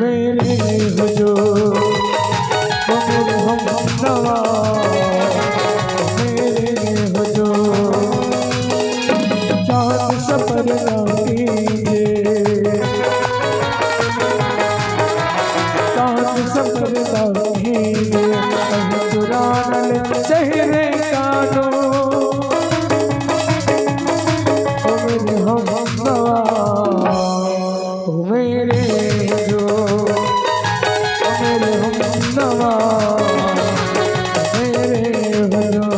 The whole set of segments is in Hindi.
मेरे हुजूर ओ मेरे हमनवा मेरे हुजूर चाँद सफर ना कीजिए चाँद सफर ना कीजिए कहीं चुरा न ले चेहरे कानों ओ मेरे हमनवा मेरे जो मेरे हमनवा मेरे जो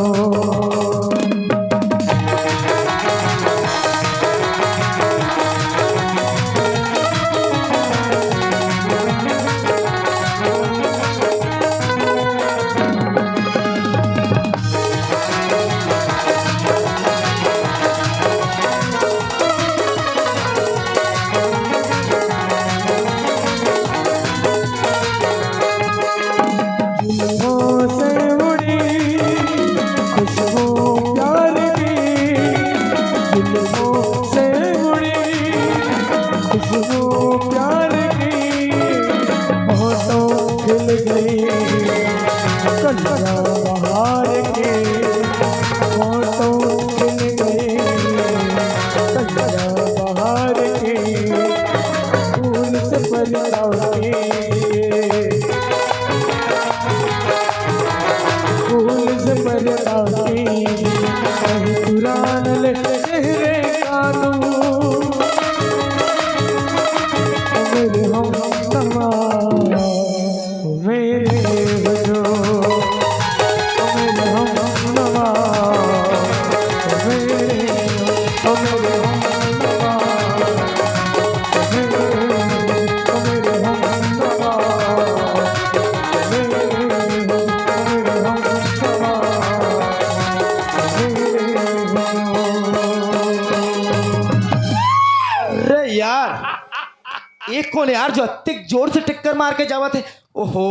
एक कौन है यार जो अत्ते जोर से टक्कर मार के जावा थे। ओहो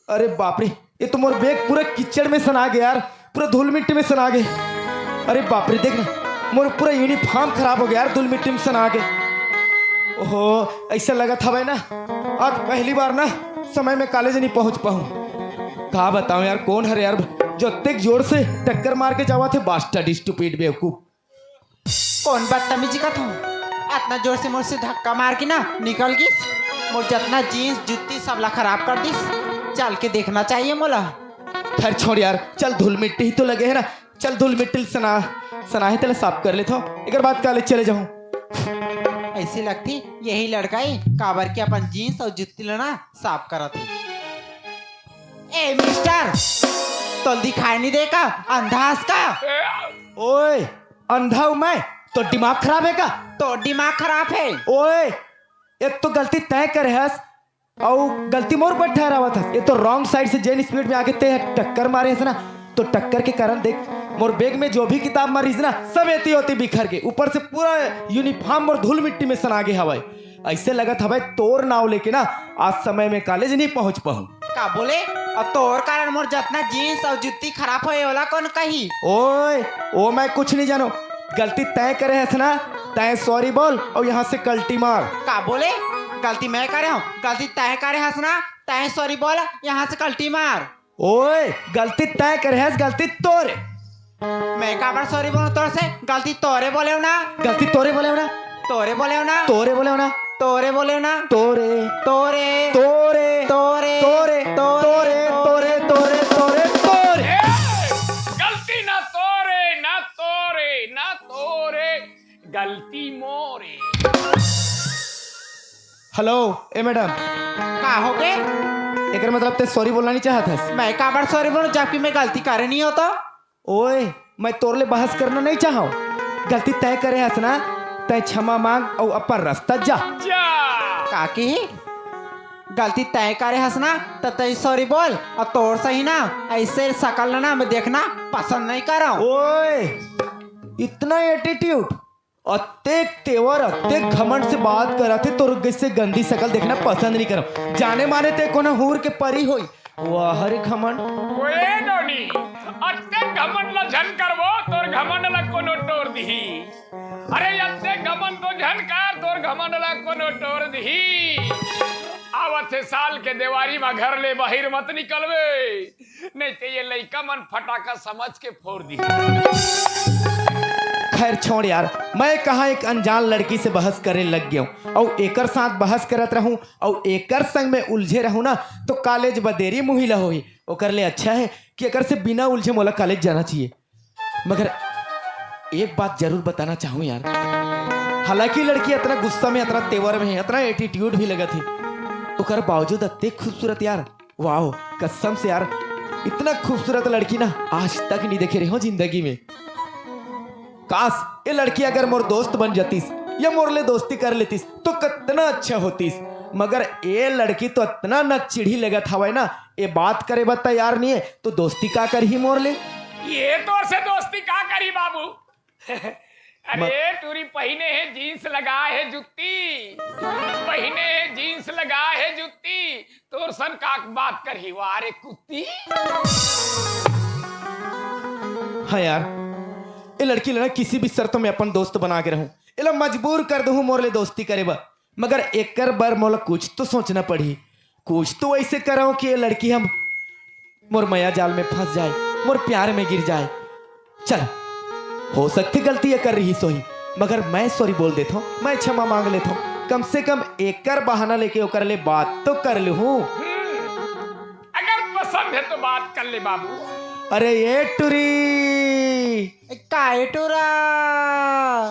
अरे बाप रे ये तो मोर बैग पूरा कीचड़ में सना गया यार, पूरा धूल मिट्टी में सना गए। अरे बाप रे देख ना मोर पूरा यूनिफॉर्म खराब हो गया यार, धूल मिट्टी में सना गए। ओहो ऐसा लगा था भाई ना आज पहली बार ना समय में कॉलेज नहीं पहुंच पाऊं। कहा बताऊं यार कौन है यार जो अत्ते जोर से टक्कर मार के जावा थे। बास्टर्ड स्टूपिड बेवकूफ। कौन बदतमीजी का था इतना जोर से मुझसे धक्का मार के ना निकल गिस मोर जितना जीन्स जूती सब ला खराब कर दिस। चल के देखना चाहिए मोला। खैर छोड़ यार चल, धूल मिट्टी ही तो लगे है ना, चल धूल मिट्टी सना ही तेरे साफ कर लेता हूँ। एक बात कॉलेज चले जाऊँ। ऐसी लगती यही लड़का ही काबर के अपन जीन्स और जूती लेना साफ करा थी। ए मिस्टर तो दिखाई नहीं देगा अंधास का। ओए अंधा हूं मैं तो दिमाग खराब है का? तो दिमाग खराब है। ओए एक तो गलती तय करे हस और गलती मोर पर ठहरा हुआ था। ये तो रॉन्ग साइड से जेन स्पीड में आके तय टक्कर मारे है ना, तो टक्कर के कारण देख मोर बैग में जो भी किताब मारी ना सब एती होती बिखर के, ऊपर से पूरा यूनिफॉर्म और धूल मिट्टी में सना गए हवाई। ऐसे लगा था भाई तोर नाव लेके ना आज समय में कॉलेज नहीं पहुंच पाऊं। का बोले अब तोर कारण मोर जितना जीन्स और जूती खराब होए वाला कौन कही। ओए ओ मैं कुछ नहीं जानो, गलती तय करे है ना तय सॉरी बोल और यहाँ से कल्टी मार। का बोले गलती मैं करे हूँ, गलती तय करे हस ना तय सॉरी बोल यहाँ से कल्टी मार। ओए गलती तय करे है गलती तोरे। मैं का बार सॉरी बोलूं तोर से, गलती तोरे बोले हो ना। गलती तोरे बोले हो ना, तोरे बोले हो ना, तोरे बोले हो ना, तोरे बोले हो ना, तोरे तोरे तोरे तोरे तोरे तोरे तोरे तोरे तोरे तोरे। गलती ना तोरे ना तोरे ना तोरे, गलती मोरे। हेलो ए मैडम, का हो गए? एक मतलब ते सॉरी बोलना नहीं चाहता था। मैं का बार सॉरी बोलूं जबकि मैं गलती करे नहीं होता। ओए मैं तोर ले बहस करना नहीं चाहूँ, गलती तय करे हस ना तय क्षमा मांग और अपन रास्ता जा। का की गलती तय करे हस ना तो तय सॉरी बोल और तोर सही ना ऐसे शकल ना मैं देखना पसंद नहीं कर रहा हूँ। ओए इतना एटीट्यूड अत्तेक तेवर अत्तेक घमंड से बात करा थे तो से गंदी शकल देखना पसंद नहीं करो। जाने माने ते कोना हूर के परी होई वाह रे घमंड। ओए डोनी अत्ते घमंड ला झन करबो तोर घमंड ला कोनो तोड़ दही। अरे अत्ते घमंड तो झन कर तोर घमंड ला कोनो तोड़ दही। से साल के देवारी में घर ले बाहर मत निकलवे, नहीं तो ये लड़का मन फटाका समझ के फोड़ दी। खैर छोड़ यार, मैं कहाँ एक अनजान लड़की से बहस करे लग गया हूँ और एकर साथ बहस करत रहूं और एकर संग में उलझे रहूं ना तो कॉलेज बदेरी मुहिला होई। ओकर ले अच्छा है कि एकर से बिना उलझे मोला कॉलेज जाना चाहिए। मगर एक बात जरूर बताना चाहूँ यार, हालांकि लड़की इतना गुस्सा में, इतना तेवर में है, इतना एटीट्यूड भी लगा थी, ओकर बावजूद अत्ते खूबसूरत यार। वाह, कसम से यार, इतना खूबसूरत लड़की ना आज तक नहीं देखे रही हो जिंदगी में। काश ये लड़की अगर मोर दोस्त बन जातीस या मोर ले दोस्ती कर लेतीस तो कितना अच्छा होतीस। मगर ये लड़की तो इतना न चिढ़ी लगत हवा ना, ये बात करे बा तैयार नहीं है तो दोस्ती का कर ही मोर ले। ये तो से दोस्ती का करी बाबू। अरे टूरी पहिने है जीन्स लगा है जुत्ती, पहिने है जीन्स लगा है जुत्ती, तोर सन का बात कर ही वारे कुत्ती। हाँ यार, ये लड़की लेना किसी भी शर्तों में अपन दोस्त बना के रहूं, इला मजबूर कर दूं मोर ले दोस्ती करे बा। मगर एकर बार मोला कुछ तो सोचना पड़ी, कुछ तो ऐसे कराऊं कि ये लड़की हम मोर माया जाल में फंस जाए, मोर प्यार में गिर जाए। चल, हो सकती गलती ये कर रही सोही, मगर मैं सॉरी बोल देता हूँ, मैं क्षमा मांग लेता हूँ। कम से कम एकर बहाना लेके ओकर ले बात तो कर लूं। अगर पसंद है तो बात कर ले बाबू। अरे ये टुरी काय टूरा।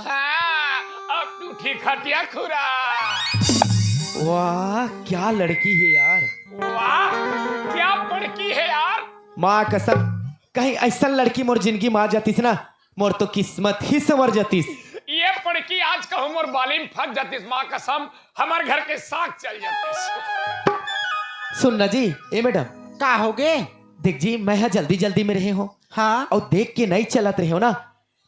हाँ, अब तू ठीक हटिया खुरा। वाह क्या लड़की है यार, वाह क्या पड़की है यार। माँ कसम, कहीं ऐसा लड़की मोर जिंदगी में आ जातीस ना, मोर तो किस्मत ही संवर जातीस। ये पड़की आज कहूँ मोर बाली में फंस जातीस, माँ कसम हमार घर के साग चल जातीस। सुन ना जी, ए मैडम, का हो गे? देख जी, मैं यहाँ जल्दी जल्दी में रहे हो हाँ, और देख के नहीं चलत रहे हो ना,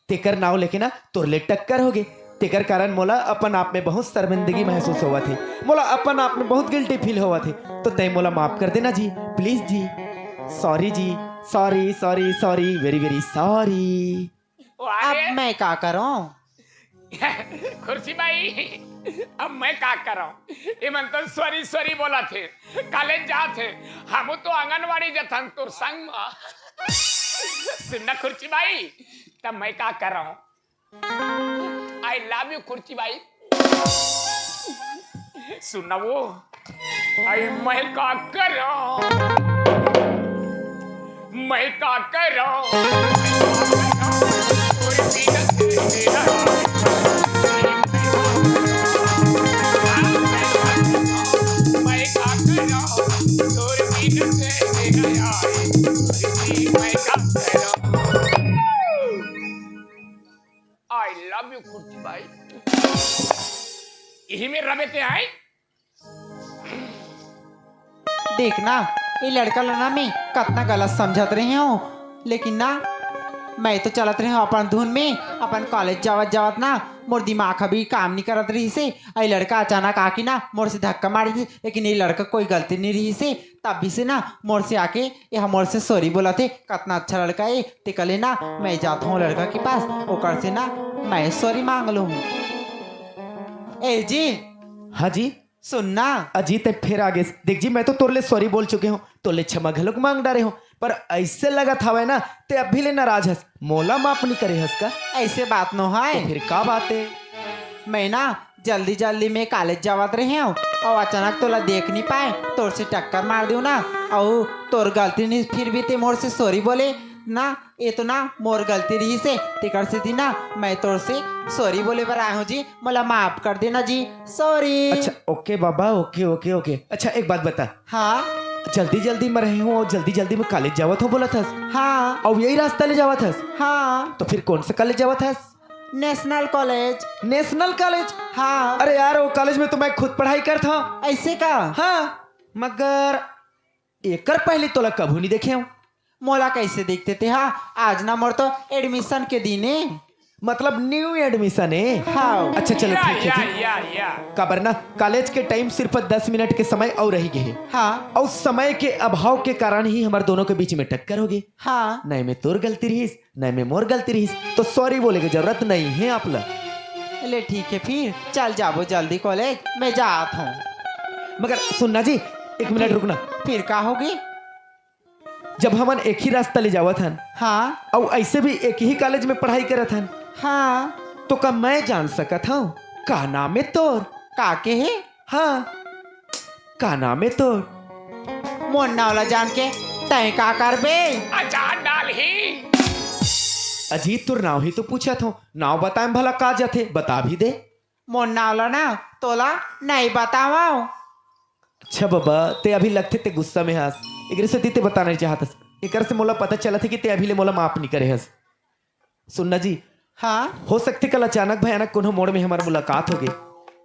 तेकर नाव लेके ना तोर ले टक्कर हो गए। तेकर कारण मोला अपन आप में बहुत शर्मिंदगी महसूस हुआ थी, मोला अपन आप में बहुत गिल्टी फील हुआ थे। तो तय मोला माफ कर देना जी, प्लीज जी। सॉरी जी, sorry sorry sorry, very very sorry. अब मैं का करूं? खुर्सी भाई, अब मैं का कर रहा हूँ? ये मन तो सॉरी सॉरी बोला थे, कॉलेज जा थे, हम तो आंगनवाड़ी जथन तोर संग में। सुनना खुर्ची भाई, तब मैं का कर रहा हूँ? आई लव यू खुर्ची भाई। सुनना वो, आई मैं का कर रहा हूँ, मैं का कर रहा हूँ। I love you खुर्ची भाई। यही में रबेते आए। देखना ये लड़का लना में कितना गलत समझत रहे हो, लेकिन ना मैं तो चलत रहे हूँ अपन धुन में, अपन कॉलेज जावत जावत ना मोर दिमाग अभी काम नहीं करत रही से। ये लड़का अचानक आके ना मोर से धक्का मारी थी, लेकिन ये लड़का कोई गलती नहीं रही से। तब भी से ना मोर से आके ये मोर से सॉरी बोला थे, कितना अच्छा लड़का है। ते कले ना मैं जाता हूँ लड़का के पास, ओकर से ना मैं सॉरी मांग लूँ। ए जी, हाँ जी, सुनना अजीत फिर आगे देख जी, मैं तो तोर ले सॉरी बोल चुके हूँ, तोर ले क्षमा घलोक मांग डारे हो, पर ऐसे लगा था वह ना ते अभी ले नाराज हस, मोला माफ नहीं करे हस का। ऐसे बात न है। तो फिर का बात है? मैं ना जल्दी जल्दी में कॉलेज जावत रहे हूँ और अचानक तोला देख नहीं पाए, तोर से टक्कर मार दूँ ना, और तोर गलती नहीं, फिर भी ते मोर से सॉरी बोले ना। ये तो ना मोर गलती रही से, तिकर से थी ना मैं तोर से सॉरी बोले पर आया हूँ जी, मला माफ कर देना जी, सॉरी। अच्छा ओके बाबा, ओके ओके ओके। अच्छा एक बात बता, हाँ जल्दी जल्दी में रहे हूँ और जल्दी जल्दी में कॉलेज जावत हो बोला था, हाँ और यही रास्ता ले जावत हस, हाँ, तो फिर कौन सा कॉलेज जावत हस? National college. National college? हाँ। अरे यार वो कॉलेज में तो मैं खुद पढ़ाई करता हूँ। ऐसे का? हाँ, मगर एकर पहले तोला कभू नहीं देखे हूँ। मोला कैसे देखते थे? हाँ, आज ना मोर तो एडमिशन के दिन है, मतलब न्यू एडमिशन है। हाँ। अच्छा चलो ठीक है जी। या खबर ना कॉलेज के टाइम सिर्फ 10 मिनट के समय और रह गए, हाँ और समय के अभाव के कारण ही हमारे दोनों के बीच में टक्कर होगी। हाँ। नहीं में तोर गलती रहीस, नहीं में मोर गलती रहीस, तो सॉरी बोले की जरूरत नहीं है आपला। ले ठीक है, फिर चल जाबो जल्दी कॉलेज, मैं जात हूँ। मगर सुनना जी, एक मिनट रुकना। फिर का होगी? जब हमन एक ही रास्ता ले जावत हन हाँ और ऐसे भी एक ही कॉलेज में पढ़ाई करत हन, हाँ तो का मैं जान सकत हूँ का नाम है तोर? काके है हाँ, का नाम है तोर? मुन्ना वाला जान के तय का कर बे? अचार डाल ही। अजीत तोर नाव ही तो पूछत हूँ, नाव बताए भला का जाथे, बता भी दे। मुन्ना वाला ना तोला नहीं बताओ। अच्छा बाबा, ते अभी लगते ते गुस्सा में हस, एकरे से ते बताना नहीं चाहतस। एकर से मोला पता चला थे कि ते अभी ले मोला माफ नहीं करे हस। सुनना जी, हाँ हो सकते कल अचानक भयानक कोनो मोड़ में हमारी मुलाकात हो गई,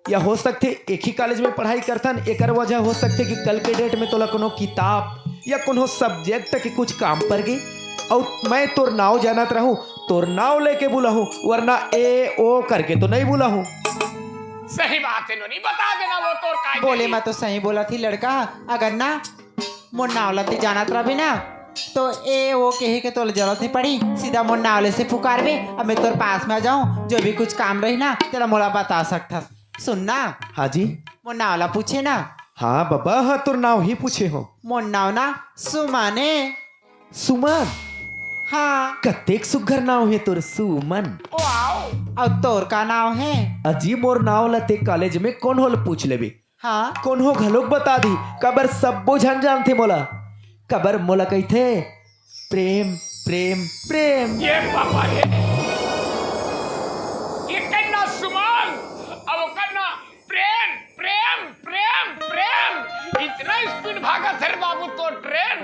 या हो सकते एक ही कॉलेज में पढ़ाई करथन। एकर वजह हो सकते कि कल के डेट में तोला कोनो किताब या कोनो सब्जेक्ट के कुछ काम पर गई और मैं तोर नाव जानत रहूं, तोर नाव लेके बुला हूं, वरना ए ओ करके तो नहीं बुला हूं। सही बात है नोनी, बता देना वो तोर का बोले मैं तो सही बोला थी लड़का। अगर ना मुन्ना वाला ते जानत रही ना तो ए वो कहे के तोला जरूरत नहीं पड़ी, सीधा मुन्ना वाले से पुकार बे। अब मैं तोर पास में आ जाऊं, जो भी कुछ काम रही ना तेरा मोला बता सकता। सुनना, हाँ जी। मुन्ना वाला पूछे ना? हाँ बाबा, हाँ तोर नाव ही पूछे हो। मुन्ना ना सुमाने। सुमन? हाँ। कतेक सुघर नाव है तोर सुमन। वाओ। और तोर का नाव है? अजी मोर नाव लते कॉलेज में कौन होल पूछ लेबे। हाँ। कौन हो घलोक बता दी, कबर सब झन जानते मोला। कबर मोला कहते प्रेम प्रेम प्रेम। ये पापा है, ये कन्ना सुमन, अब कन्ना प्रेम प्रेम प्रेम प्रेम। इतना स्पीड भागा थे बाबू तो ट्रेन।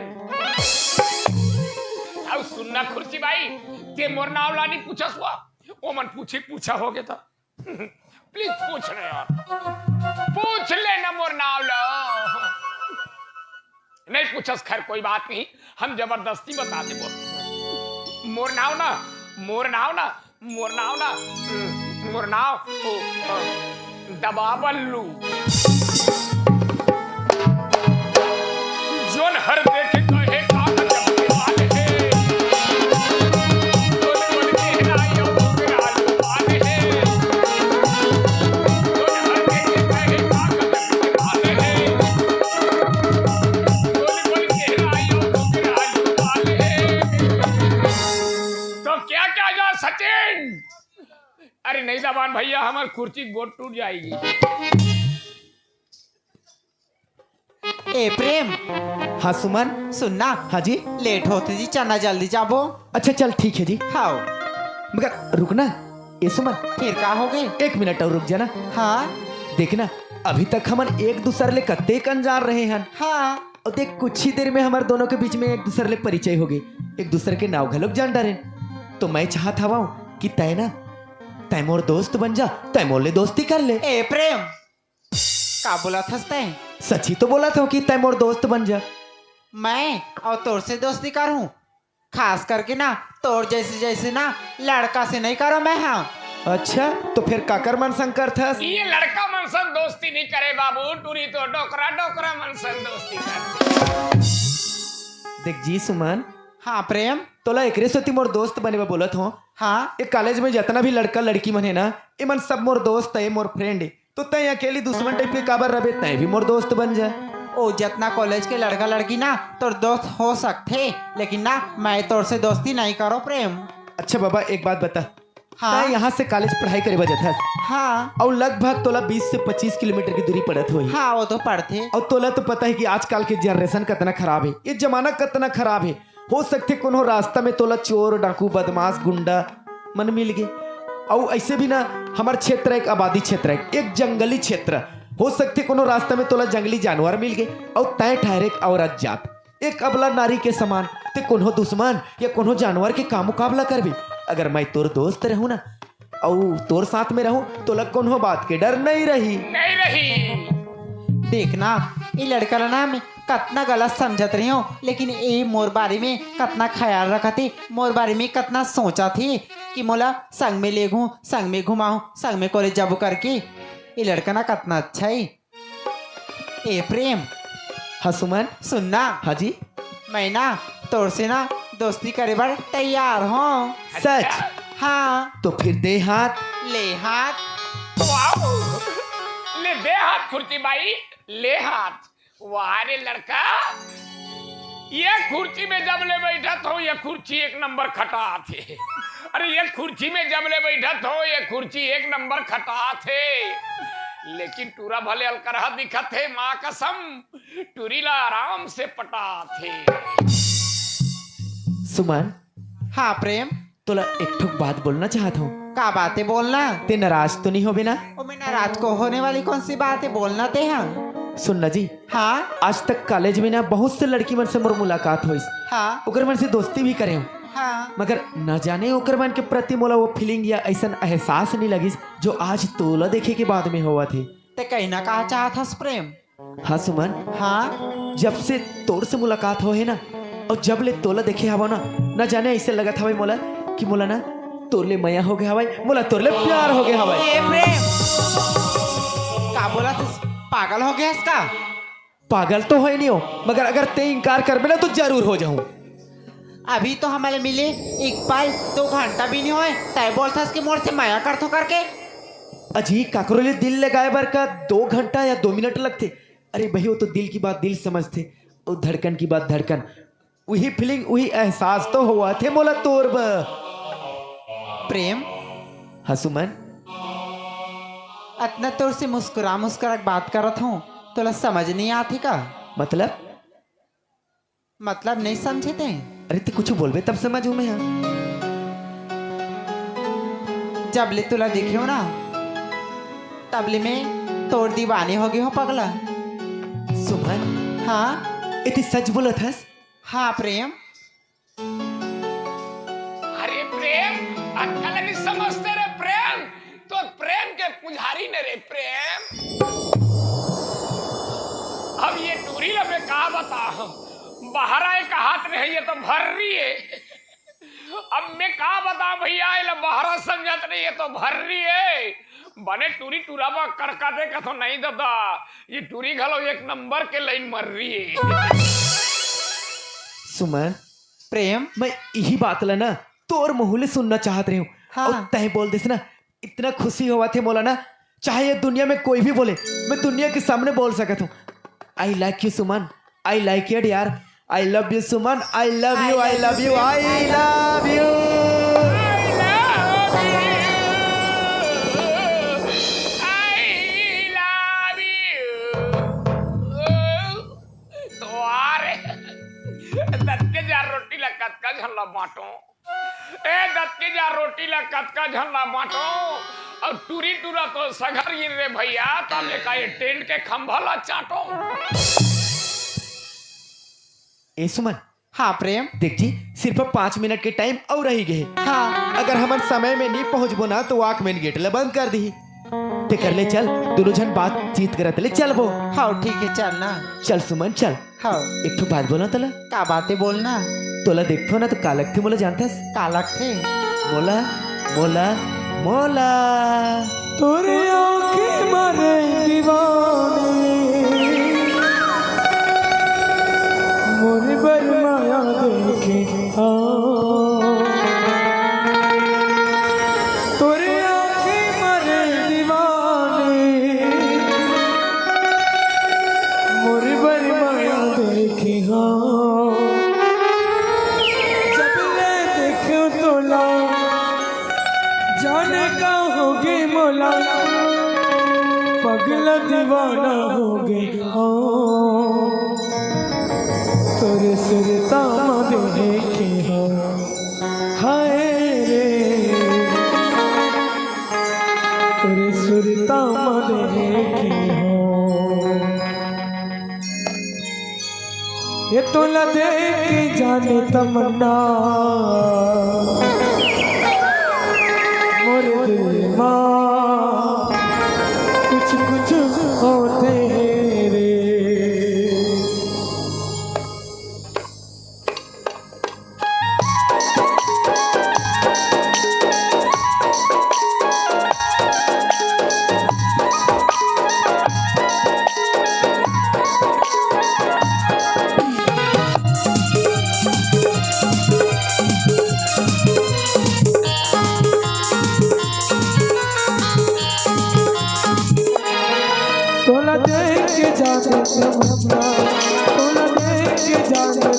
अब सुनना खुर्ची भाई, ते मोर नाव लानी पूछा हुआ, वो मन पूछा हो गया था। प्लीज पूछ रहे यार, पूछ लेना मोर नाव लो। नहीं पूछस, खैर कोई बात नहीं, हम जबरदस्ती बता दे। मोर नाव ना, मोर नाव ना, मोर नाव ना, मोर नाव दबा बल्लू। जोन हर देखे कहे कागज वाले हैं, जोन बोल के नाइयों घुंघराल वाले हैं, जोन हर देखे कहे कागज वाले हैं, जोन बोल के नाइयों घुंघराल वाले हैं। तो क्या क्या जा सचिन? अरे नहीं दबान भैया, हमारी कुर्सी गोट टूट जाएगी। ए प्रेम। हाँ सुमन। सुनना। हाँ जी। लेट होते जी, चलना जल्दी जाबो। अच्छा चल ठीक है जी। हाँ। मगर रुकना ए सुमन, फिर का हो गए? 1 मिनट और रुक जाना। हाँ देखना, अभी तक हमन एक दूसरे ले कत्ते अनजान रहे हैं। हाँ। और देख कुछ ही देर में हमारे दोनों के बीच में एक दूसरे ले परिचय हो गई, एक दूसरे के नाव घलोक जान डरे। तो मैं चाहत हवा कि तय ना तय मोर दोस्त बन जा, तय मोर ले दोस्ती कर ले। ए प्रेम, का बोला था तय? सच ही तो बोला था कि तय मोर दोस्त बन जा। मैं और तोर से दोस्ती करूं, खास करके ना तोर जैसे जैसे ना लड़का से नहीं करो मैं। हाँ। अच्छा तो फिर काकर मन शंकर था? ये लड़का मनसन दोस्ती नहीं करे बाबू, टूरी तो डोकरा डोकरा मनसन दोस्ती करे। देख जी सुमन। हाँ प्रेम। तोला एकरे से मोर दोस्त बने में बोलत हो। हाँ। एक कॉलेज में जितना भी लड़का लड़की मन है ना, ये मन सब मोर दोस्त है, मोर फ्रेंड है। तो तय अकेली दुश्मन टाइप के काबर रहे, तय भी मोर दोस्त बन जा। ओ जितना कॉलेज के लड़का लड़की ना तोर दोस्त हो सकते, लेकिन ना मैं तोर से दोस्ती नहीं करो प्रेम। अच्छा बाबा एक बात बता। हाँ। तय यहाँ से कॉलेज पढ़ाई करे वजह था। हाँ। और लगभग तोला 20 से 25 किलोमीटर की दूरी पड़त हुई। हाँ वो तो पढ़ते। और तोला तो पता है कि आजकल के जनरेशन कितना खराब है, ये जमाना कितना खराब है। हो सकते कोनो रास्ता में तोला चोर डाकू बदमाश गुंडा मन मिल गए। और ऐसे भी ना हमार क्षेत्र एक आबादी क्षेत्र है, एक जंगली क्षेत्र। हो सकते कोनो रास्ता में तोला जंगली जानवर मिल गए और तय ठहरे एक औरत जात, एक अबला नारी के समान। ते कोनो दुश्मन या कोनो जानवर के का मुकाबला करबे। अगर मैं तोर दोस्त रहूं ना और तोर साथ में रहूं, तोला कोनो बात के डर नहीं रही। नहीं रही। देखना ये लड़का ना मैं कतना गलत समझत रही हूँ, लेकिन ये मोर बारे में कतना ख्याल रखा थी, मोर बारे में कतना सोचा थी कि मोला संग में ले घूँ, संग में घुमाऊँ, संग में कॉलेज जाबू करके। ये लड़का ना कतना अच्छा है। ए प्रेम। हाँ सुमन। सुनना। हाँ जी। मैं ना तोर से ना दोस्ती करे बार तैयार हूँ। सच? हाँ। तो फिर दे हाथ। ले हाथ। वाओ, ले दे हाथ खुर्ची बाई, ले हाथ। वाह रे लड़का, ये कुर्सी में जब ले बैठा तो ये कुर्सी एक नंबर खटा थे। अरे ये कुर्सी में जब ले बैठा तो ये कुर्सी एक नंबर खटा थे, लेकिन टूरा भले अलकरहा दिखत थे। माँ कसम टूरीला आराम से पटा थे। सुमन, हाँ प्रेम, तोला एक ठुक बात बोलना चाहता हूँ। का बातें बोलना? ते नाराज तो नहीं हो बिना? ओ मैं नाराज को होने वाली कौन सी बात है, बोलना ते हाँ। सुनना जी, हाँ आज तक कॉलेज में ना बहुत से लड़की मन से मोर मुलाकात हुई, हाँ ओकर मन से दोस्ती भी करे हूँ, हाँ। मगर न जाने ओकर मन के प्रति मोला वो फीलिंग या ऐसा एहसास नहीं लगी जो आज तोला देखे के बाद में हुआ थी। ते कहीं ना कहा चाहत हस प्रेम? हाँ सुमन, हाँ जब से तोर से मुलाकात हो है ना, और जब ले तोला देखे हवा ना, न जाने ऐसे लगा था भाई मोला कि मोला ना तोरले मया हो गया हवाई, मोला तोरले प्यार हो गया हवाई। ए प्रेम, का बोला तू? पागल हो गया इसका? पागल तो है नहीं हो, मगर अगर ते इनकार कर बेला तो जरूर हो जाऊं। अभी तो हमारे मिले 1 पल 2 घंटा भी नहीं होए, तय बोलता कि मोर से माया कर तो करके। अजी काकरोले दिल लगाए बार का 2 घंटा या 2 मिनट लगते? अरे भाई वो तो दिल की बात दिल समझते, और धड़कन की बात धड़कन, वही फीलिंग वही एहसास तो हुआ थे मोला तोर बा। प्रेम, हाँ सुमन, इतना तोर से मुस्कुरा मुस्कुरा बात करत हूँ, तोला समझ नहीं आती का? मतलब नहीं समझे थे? अरे ते कुछ बोलबे तब समझू मैं। हाँ जब ले तुला देखे हो ना, तबले में तोड़ दीवाने हो गए हो पगला। सुमन, हाँ इतनी सच बोलत हस? हाँ प्रेम। अरे प्रेम, अक्कल नहीं समझते रे प्रेम, तो प्रेम के पुजारी ने रे प्रेम। अब ये टूरी लबे कहा बता, बाहर आए का हाथ नहीं, ये तो भर रही है। अब मैं कहा बता भैया, बाहर समझत नहीं, ये तो भर रही है। बने टूरी टूराबा करका देखा तो नहीं दादा, ये टूरी घलो 1 नंबर के लाइन मर रही है। सुमन, प्रेम, मैं यही बात ला ना तोर मुहले सुनना चाहत रही हूँ। हाँ। और तय बोल देस ना, इतना खुशी हुआ थे मोला ना, चाहे ये दुनिया में कोई भी बोले, मैं दुनिया के सामने बोल सकता हूँ, I like you Suman, I like it यार, I love you Suman, I love you, I love you, I love you. रोटी ला कतका झल्ला बांटो, ए दत्त के जा रोटी ला कतका झल्ला बांटो, और टूरी टूरा तो सगर गिर रे भैया, तब का ये टेंट के खंभा ला चाटो। ए सुमन, हाँ प्रेम, देख जी सिर्फ 5 मिनट के टाइम और रही गए। हाँ अगर हम समय में नहीं पहुंचबो ना तो वाक मेन गेट ला बंद कर दी। ते कर ले चल, दोनों जन बातचीत करत ले चल वो। हाँ ठीक है, चल ना। चल सुमन चल। हाँ, एक तो बात बोला तला, का बातें बोलना? तोला देखो ना तो कालक थे मोला जानतास? कालक थे? मोला मोला मोला तोरे आंखें मारे दीवाने, मोरे बरमाया देखे तोरे आंखें मारे दीवाने, मोरे बरमाया देखे जब ले देखो तोला जाने का हो गए मोला, पगला दीवाना हो गए तोरे सुरता देखे हो, हाय रे तोरे सुरता देखे हो, ये तोला देख के जाने तमन्ना मोरे दिल माँ कुछ कुछ होते रे।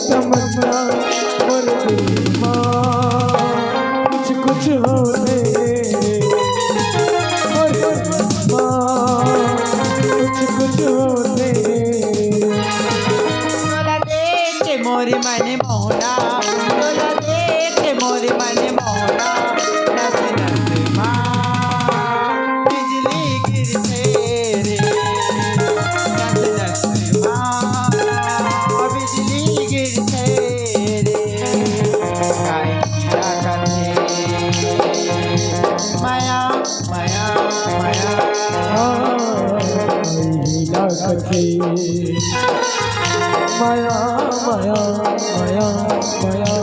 तमन्ना और दिल माँ कुछ कुछ होते माँ कुछ कुछ होते तोला देख के मोरी माने मोहना तोला देख के मोरी माने मोहना नस नस माँ बिजली गिरते रे नस नस माँ बिजली गिरते रे काई क्या करते माया माया माया माया माया माया माया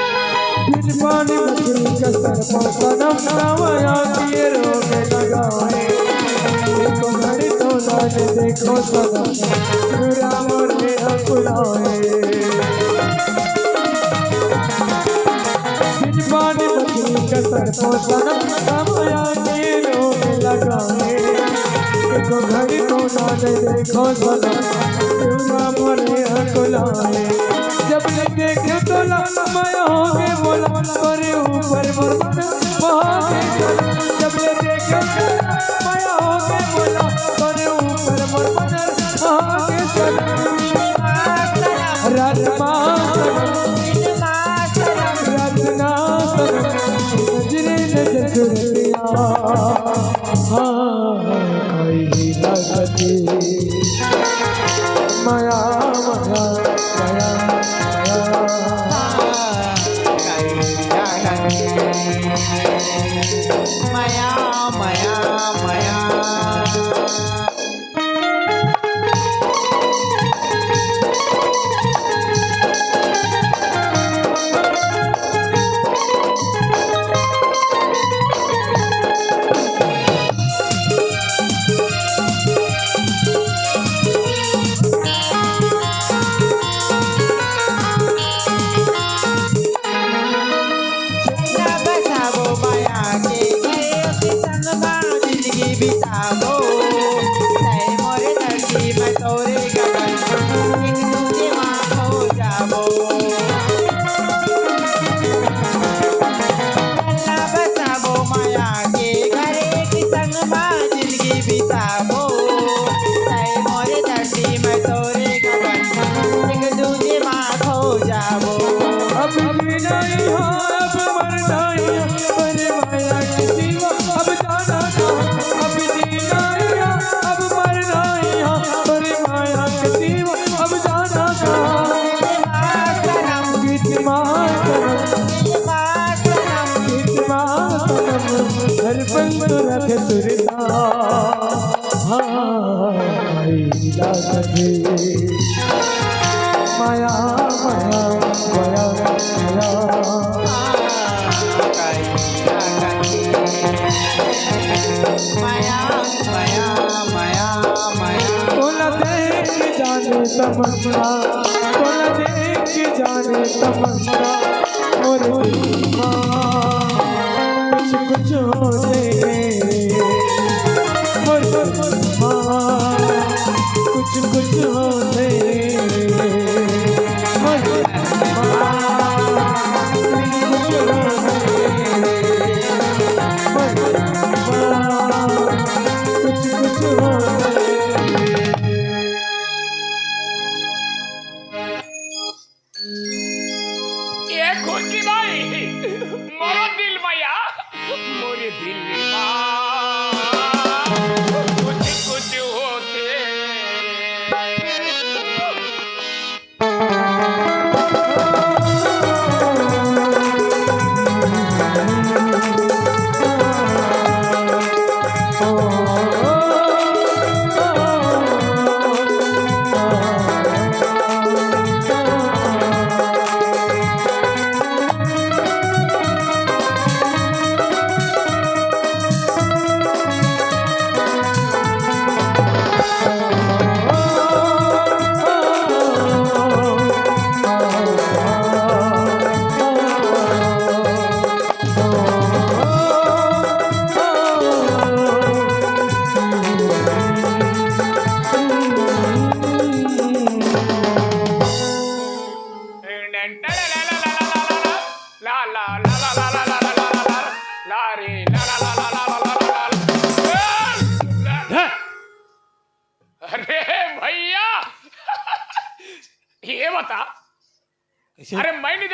पानी मछली का सर पर सनम नवाया किए रोग लगाए देखो घड़ी तो लाज देखो सनम पूरा मोरे अकुलाए पानी मछली का सर पर सनम नवाया किए रोग लगाए देखो घड़ी तो लाज देखो सनम पूरा मोरे अकुलाए जब देखे तो माया हो गए बोला करे ऊपर मन वहाँ जब देखे माया हो गए बोला करे ऊपर मन वहाँ राजमा राजना नजरे नजर जुड़िया हाँ कोई लगती माया माया माया माया माया माया बिताबो तय मोरे धरती में तोरे गगन एक दूजे माँ हो जाबो अल्लाह बसाबो माया के घरे की संग माँ जिंदगी बिताबो तय मोरे धरती में तोरे गगन एक दूजे माँ हो जाबो अब भी नहीं हो अब मरना ही अरे माया की जीवा अब जाना अब जीना अब मरना अरे माया के जीवा अब जाना गीत मातरम हर पल तो रख सुरता हाँ लागते माया माया माया माया माया माया माया तोला देख जाने तमन्ना तोला देख जाने तमन्ना और माँ कुछ कुछ होते और माँ कुछ कुछ होते ये खुशी भाई मोरो दिल भैया मोरे दिल कुछ कुछ होते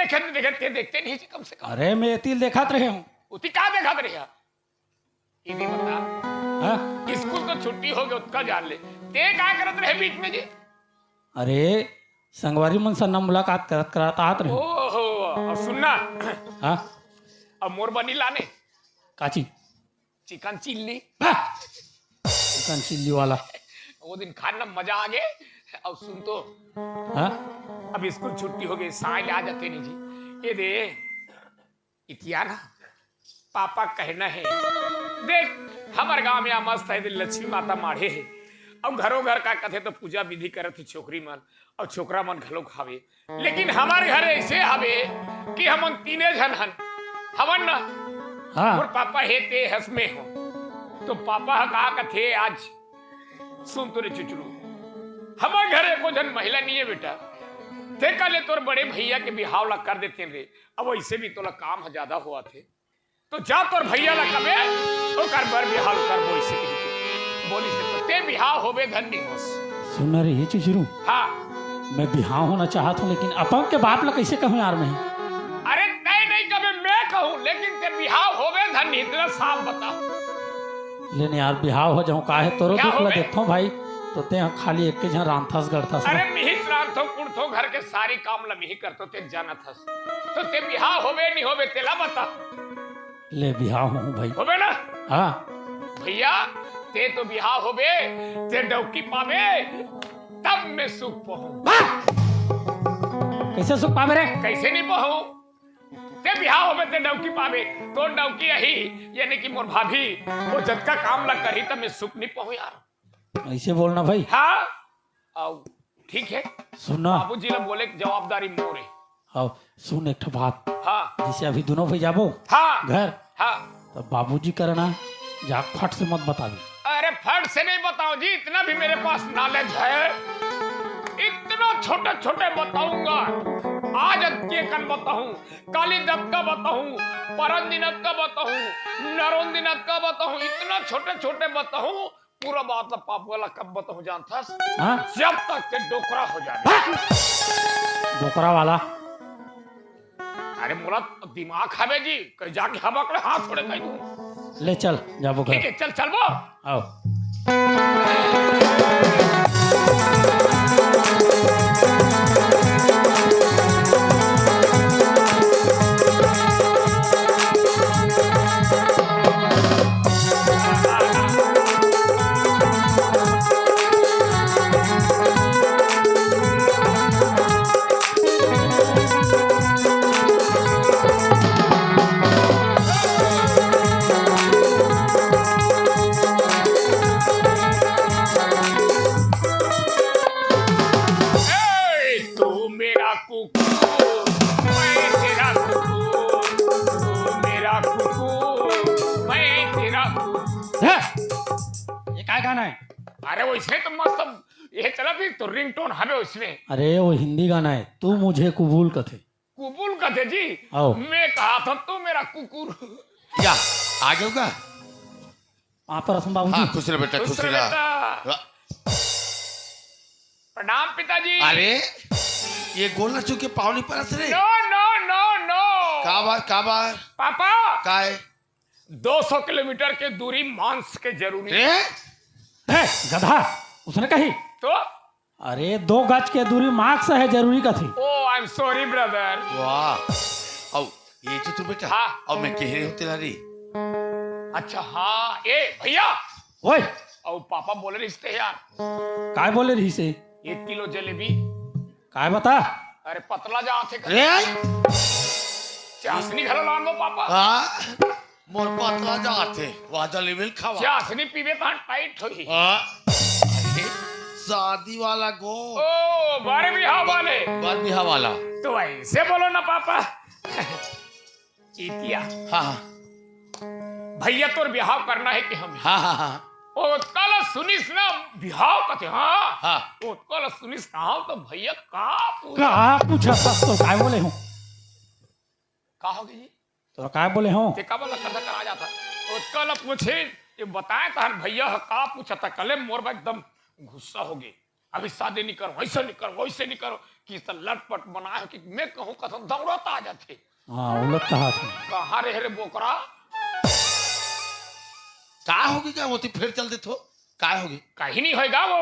देखे देखते नहीं कम से कम अरे मैं तिल देखात रहे हूँ। उती का देखा रही इदी बता हाँ? स्कूल तो छुट्टी हो गई उसका जान ले ते का करत रहे बीच में जी अरे संगवारी मन से न मुलाकात करत करत आत रहे। ओहो और सुनना हाँ? अब मोर बनी लाने काची चिकन चिल्ली चिकन चिल्ली वाला। वो दिन खाना मजा आ गए अब सुन तो हाँ? अब स्कूल छुट्टी हो गई साय ले आ जाते नहीं जी ये दे इतिया ना पापा कहना है देख हमारे गांव में मस्त है लक्ष्मी माता माढ़े है अब घरों घर का कथे तो पूजा विधि करे थी छोकरी मन और छोकरा मन घलो खावे लेकिन हमारे घर ऐसे हवे कि हम तीने जन हन हमन ना हाँ? और पापा हे ते हंस में हो तो पापा कहा कथे आज सुन तो रे चुचरू हमारे घर एको जन महिला नहीं है बेटा ते कले तोर बड़े भैया के बिहाव ला कर देते रे अब वैसे भी तोला काम ज्यादा हुआ थे तो जा तोर भैया ला कबे तो कर बर बिहाव कर वो इसे बोली से तो ते बिहाव होबे धन नहीं होस सुन रे ये चुचरू हाँ मैं बिहाव होना चाहता हूँ लेकिन अपन के बाप ला कैसे कहूँ यार मैं। अरे नहीं कबे मैं कहूँ लेकिन ते बिहाव होबे धन नहीं इतना साफ बता लेने यार बिहाव हो जाऊँ काहे तोरो क्या दुख हो ला बे? देखता हूँ भाई तो ते यहाँ खाली एक के जहाँ रांथस गढ़थस अरे मिहित रांथो कुड़थो घर के सारी काम ला मिही करतो ते जाना थस तो ते बिहाव होबे नहीं होबे तेला बता ले बिहाव हूँ भाई। होबे ना हाँ? भैया ते तो बिहाव होबे ते डौकी पावे तब मैं सुख पहूं कैसे सुख पावे रे? कैसे नहीं पहूं ते बिहाव होबे ते डौकी पावे तो डौकी यही यानी कि मोर भाभी वो जद का काम ला करी तब मैं सुख नहीं पहूं यार ऐसे बोलना भाई। हाँ आओ ठीक है सुनना बाबूजी ने बोले कि जवाबदारी मोरे आओ सुन एक ठो बात हाँ जैसे अभी दोनों भाई जाबो हाँ घर हाँ तो बाबूजी करना जा फट से मत बता दी। अरे फट से नहीं बताओ जी इतना भी मेरे पास नॉलेज है इतना छोटे छोटे बताऊंगा आज के कन बताऊं काली दत्त का बताऊं परन दिनत का बताऊं नरोन दिनत का बताऊं इतना छोटे छोटे बताऊं पूरा बात पाप वाला कब बताऊं जानता हाँ? जब तक के डोकरा हो जाए डोकरा वाला अरे मोला दिमाग खावे जी कहीं जाके हम अपने हाथ छोड़े कहीं दूं ले चल जाबो ठीक घर है चल चल वो आओ। तू मेरा कुकू मैं तेरा कुकू तू मेरा कुकू मैं तेरा कुकू है? ये क्या गाना है? अरे वैसे तो मस्त ये चला थी तो रिंगटोन हमें उसमें अरे वो हिंदी गाना है तू मुझे कबूल कथे। कुबुल कहते जी आओ। मैं कहा था तू मेरा कुकुर क्या आगे होगा? वहाँ पर रसम बाबू हाँ जी खुश रह बेटा खुश दूसरे रह। बेटा प्रणाम पिताजी अरे ये गोल ना चुके पावनी परस रे नो नो नो नो का बार पापा का है 200 किलोमीटर के दूरी मांस के जरूरी रे है, गधा उसने कही तो अरे 2 गज के दूरी मार्क्स है जरूरी का थी। ओ आई एम सॉरी ब्रदर वाह औ ये जो तू बेटा हाँ। और मैं कह रही हूँ तेरा रे अच्छा हाँ ए भैया ओए और पापा बोले रिश्ते यार काय बोले रही से 1 किलो जलेबी काय बता अरे पतला जा थे रे चाशनी घर लान दो पापा हाँ मोर पतला जाते वाजा लेवल खावा चाशनी पीवे तो टाइट होई हाँ अरे शादी वाला गो ओ बारे बिहाव वाले बार बिहा वाला तो ऐसे बोलो ना पापा चीतिया हाँ भैया तोर बिहाव करना है कि हम हाँ हाँ हाँ ओ कल सुनिस ना बिहाव कथे हाँ हाँ ओ कल सुनिस कहा तो भैया का पूछा का पूछा सब तो काय बोले हूँ का होगी जी तो काय बोले हूँ ते का वाला कथा करा जाता ओ कल पूछे ये बताए तहन भैया का पूछा था कले मोर बा एकदम गुस्सा हो गए अभी शादी नहीं करो वैसे नहीं करो वैसे नहीं करो कि सब लटपट बना है कि मैं कहूँ कथो दौड़त आ जाते हाँ उलट कहा था। कहाँ रे बोकरा का होगी क्या होती फिर चल दे तो का होगी कहीं नहीं होगा वो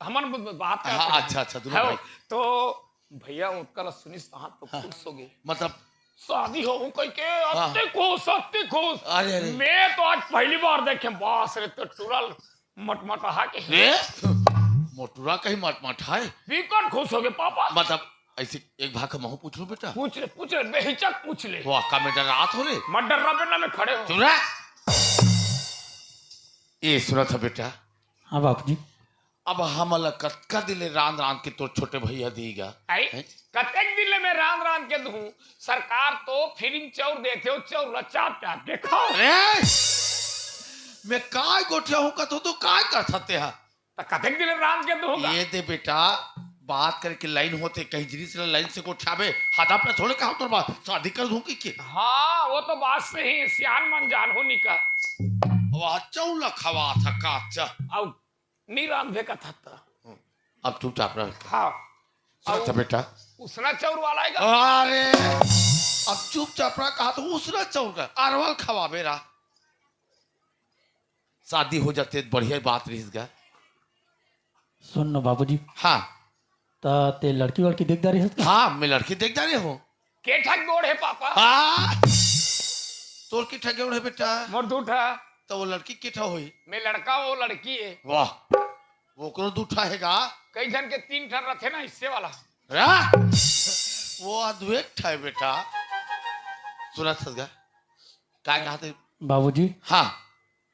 हमन बात करते हाँ हैं। अच्छा दोनों है वो। भाई तो भैया उनका सुनी साहब तो खुश हो गए मतलब शादी हो कह के अत्ते खुश अरे। मैं तो आज पहली बार देखे बास रे तो टूरल मटमटहा के रे मोटूरा कहीं मट है विकट खुश हो गए पापा मतलब ऐसे एक भाग का महू पूछ लो बेटा पूछ ले बेहिचक पूछ ले वाह का में रात हो रे मत डर्रा पे ना में खड़े हो सुन रहा ये सुना था बेटा हाँ बापू जी। अब हमला कतका दिले रान के तो छोटे भैया देगा आई हैं? कतेक दिले में रान के दूं सरकार तो फिरिंग चौर देते हो चौर रचा प्या के खाओ अरे मैं काय गोठिया हूँ का तो काय कर सकते हैं तो कतेक दिले रान के दूंगा ये दे बेटा बात करके लाइन होते कहीं जिनी से लाइन से गोठियाबे हाथ अपने थोड़े कहा तो बात शादी कर दूं कि हाँ वो तो बात सही सियान मन जान होनी का वाह चौला खवा था काचा अब नीराम भे का था अब चुपचाप रह हाँ अच्छा बेटा उसना चौर वाला आएगा अरे अब चुपचाप रहा कहा तो उसना चौर का अरवल खवा मेरा शादी हो जाते बढ़िया बात रहीगा सुन न बाबू जी हाँ ते लड़की वड़की देखदारी है हाँ मैं लड़की देख जा रहे हो के ठग गोड़ है पापा हाँ तोर की ठगे उड़े बेटा मोर दूठा तो वो लड़की किठा हुई मैं लड़का वो लड़की है वाह वो करो दूठा हैगा कई जन के 3 ठन रथे ना इससे वाला रा? वो अद्वैत है बेटा सुना था क्या कहते बाबू जी। हाँ